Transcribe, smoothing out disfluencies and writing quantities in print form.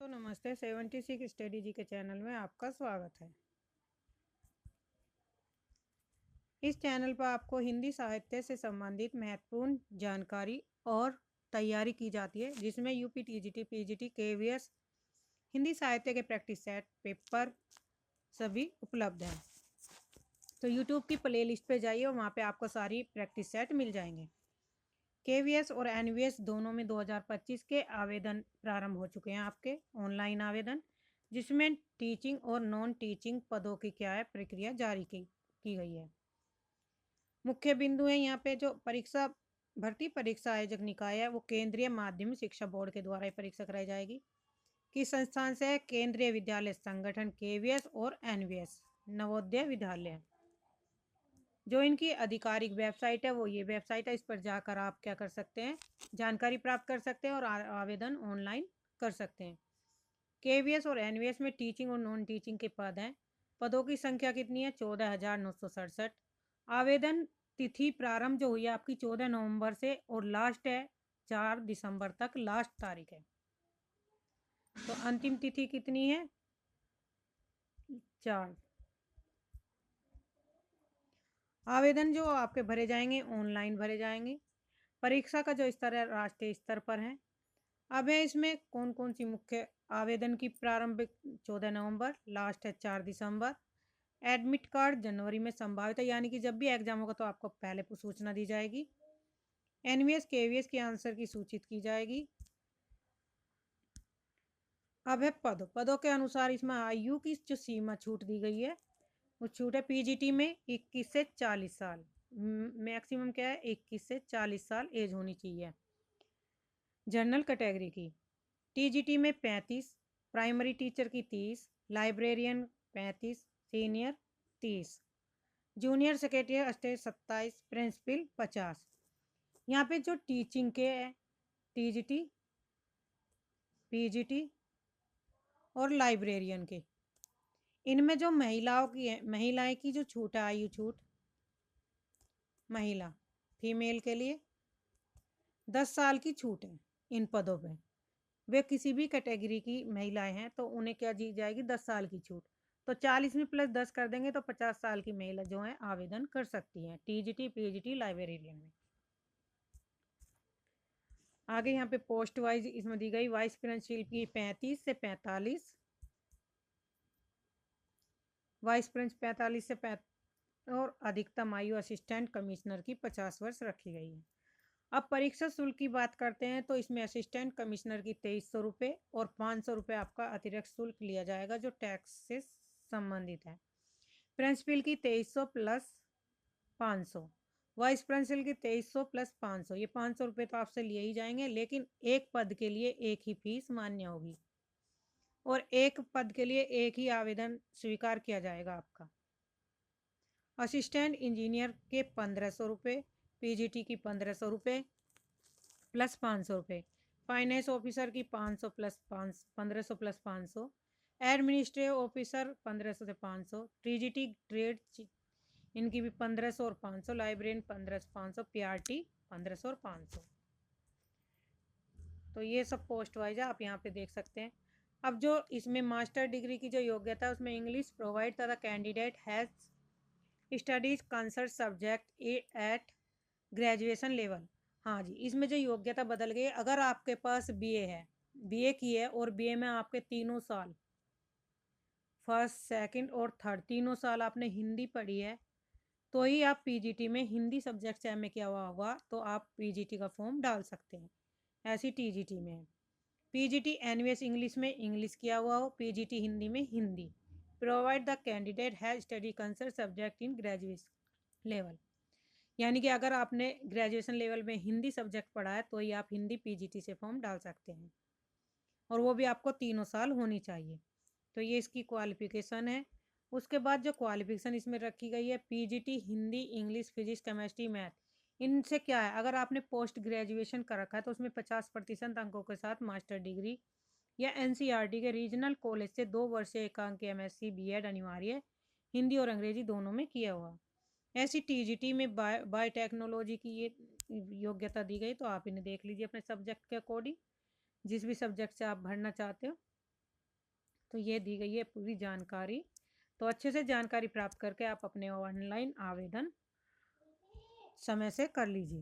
दोस्तों नमस्ते। 76 स्टडी जी के चैनल में आपका स्वागत है। इस चैनल पर आपको हिंदी साहित्य से संबंधित महत्वपूर्ण जानकारी और तैयारी की जाती है, जिसमें UP, TGT, PGT, KVS, Hindi साहित्य के प्रैक्टिस सेट, पेपर सभी उपलब्ध हैं। तो यूट्यूब की प्लेलिस्ट पे जाइए और वहाँ पे आपको सारी प्रैक्टिस सेट मिल जाएंगे। केवीएस और एनवीएस दोनों में 2025 के आवेदन प्रारंभ हो चुके हैं, आपके ऑनलाइन आवेदन, जिसमें टीचिंग और नॉन टीचिंग पदों की क्या है प्रक्रिया जारी की गई है। मुख्य बिंदु है यहाँ पे जो भर्ती परीक्षा आयोजक निकाय है वो केंद्रीय माध्यमिक शिक्षा बोर्ड के द्वारा परीक्षा कराई जाएगी। किस संस्थान से है? केंद्रीय विद्यालय संगठन केवीएस और एनवीएस नवोदय विद्यालय। जो इनकी आधिकारिक वेबसाइट है वो ये वेबसाइट है, इस पर जाकर आप क्या कर सकते हैं, जानकारी प्राप्त कर सकते हैं और आवेदन ऑनलाइन कर सकते हैं। केवीएस और एनवीएस में टीचिंग और नॉन टीचिंग के पद हैं। पदों की संख्या कितनी है? 14,967। आवेदन तिथि प्रारंभ जो हुई है आपकी 14 नवंबर से और लास्ट है 4 दिसंबर तक लास्ट तारीख है। तो अंतिम तिथि कितनी है? 4। आवेदन जो आपके भरे जाएंगे ऑनलाइन भरे जाएंगे। परीक्षा का जो स्तर है राष्ट्रीय स्तर पर है। अब है इसमें कौन कौन सी मुख्य आवेदन की प्रारंभिक 14 नवंबर, लास्ट है 4 दिसंबर। एडमिट कार्ड जनवरी में संभावित है, यानी कि जब भी एग्जाम होगा तो आपको पहले सूचना दी जाएगी। एनवीएस केवीएस के आंसर की सूचित की जाएगी। अब है पदों के अनुसार इसमें आयु की जो सीमा छूट दी गई है वो छूट है पीजीटी में 21 से 40 साल, मैक्सिमम क्या है 21 से 40 साल एज होनी चाहिए। जनरल कैटेगरी की टीजीटी में 35, प्राइमरी टीचर की 30, librarian 35, senior 30, junior secretary assistant 27, principal 50। यहाँ पे जो टीचिंग के है टीजीटी, पीजीटी और लाइब्रेरियन के, इनमें जो महिलाएं की जो छूट है, आयु छूट महिला फीमेल के लिए 10 साल की छूट है इन पदों पे। वे किसी भी कैटेगरी की महिलाएं हैं तो उन्हें क्या दी जाएगी? 10 साल की छूट। तो 40 में प्लस 10 कर देंगे तो 50 साल की महिला जो है आवेदन कर सकती हैं टीजीटी, पीजीटी, लाइब्रेरियन में। आगे यहाँ पे पोस्ट वाइज इसमें दी गई वाइस प्रिंसिपल की 35 से 45, वाइस प्रिंसिपल 45 से 35 और अधिकतम आयु असिस्टेंट कमिश्नर की 50 वर्ष रखी गई है। अब परीक्षा शुल्क की बात करते हैं तो इसमें असिस्टेंट कमिश्नर की 2300 रुपये और 500 रुपये आपका अतिरिक्त शुल्क लिया जाएगा जो टैक्स से संबंधित है। प्रिंसिपल की 2300 प्लस 500, वाइस प्रिंसिपल की 2300 प्लस 500, ये 500 रुपये तो आपसे लिए ही जाएंगे, लेकिन एक पद के लिए एक ही फीस मान्य होगी और एक पद के लिए एक ही आवेदन स्वीकार किया जाएगा आपका। असिस्टेंट इंजीनियर के 1500 रुपये, पीजीटी की 1500 रुपये प्लस 500 रुपये, फाइनेंस ऑफिसर की 500 प्लस 1500 प्लस 500, एडमिनिस्ट्रेटिव ऑफिसर 1500 से 500, टीजीटी ट्रेड इनकी भी 1500 और 500, लाइब्रेरियन 1500 500, पीआरटी 1500 और 500। तो ये सब पोस्ट वाइज है, आप यहाँ पे देख सकते हैं। अब जो इसमें मास्टर डिग्री की जो योग्यता है उसमें इंग्लिश प्रोवाइड तथा candidate has studies concert subject at graduation level. हाँ जी, इसमें जो योग्यता बदल गई है, अगर आपके पास बीए है, बीए की है और बीए में आपके तीनों साल फर्स्ट, सेकंड और थर्ड तीनों साल आपने हिंदी पढ़ी है तो ही आप पीजीटी में हिंदी सब्जेक्ट से एमए किया हुआ होगा तो आप पीजीटी का फॉर्म डाल सकते हैं। ऐसी टीजीटी में है। पीजीटी एनवीएस इंग्लिश में इंग्लिश किया हुआ हो, पीजीटी हिंदी में Hindi. Provide the candidate has study concern subject in graduation level, यानी कि अगर आपने ग्रेजुएशन लेवल में हिंदी सब्जेक्ट पढ़ा है तो ही आप हिंदी पीजीटी से फॉर्म डाल सकते हैं और वो भी आपको तीनों साल होनी चाहिए। तो ये इसकी क्वालिफिकेशन है। उसके बाद जो क्वालिफिकेशन इसमें रखी गई है, PGT Hindi, English, physics, chemistry, math, इनसे क्या है, अगर आपने पोस्ट ग्रेजुएशन कर रखा है तो उसमें 50% अंकों के साथ मास्टर डिग्री या एनसीईआरटी के रीजनल कॉलेज से 2 वर्षीय एकांक एमएससी बीएड अनिवार्य, हिंदी और अंग्रेजी दोनों में किया हुआ। ऐसी टीजीटी में बायोटेक्नोलॉजी की ये योग्यता दी गई, तो आप इन्हें देख लीजिए अपने सब्जेक्ट के अकॉर्डिंग, जिस भी सब्जेक्ट से आप भरना चाहते हो। तो ये दी गई है पूरी जानकारी। तो अच्छे से जानकारी प्राप्त करके आप अपने ऑनलाइन आवेदन समय से कर लीजिए।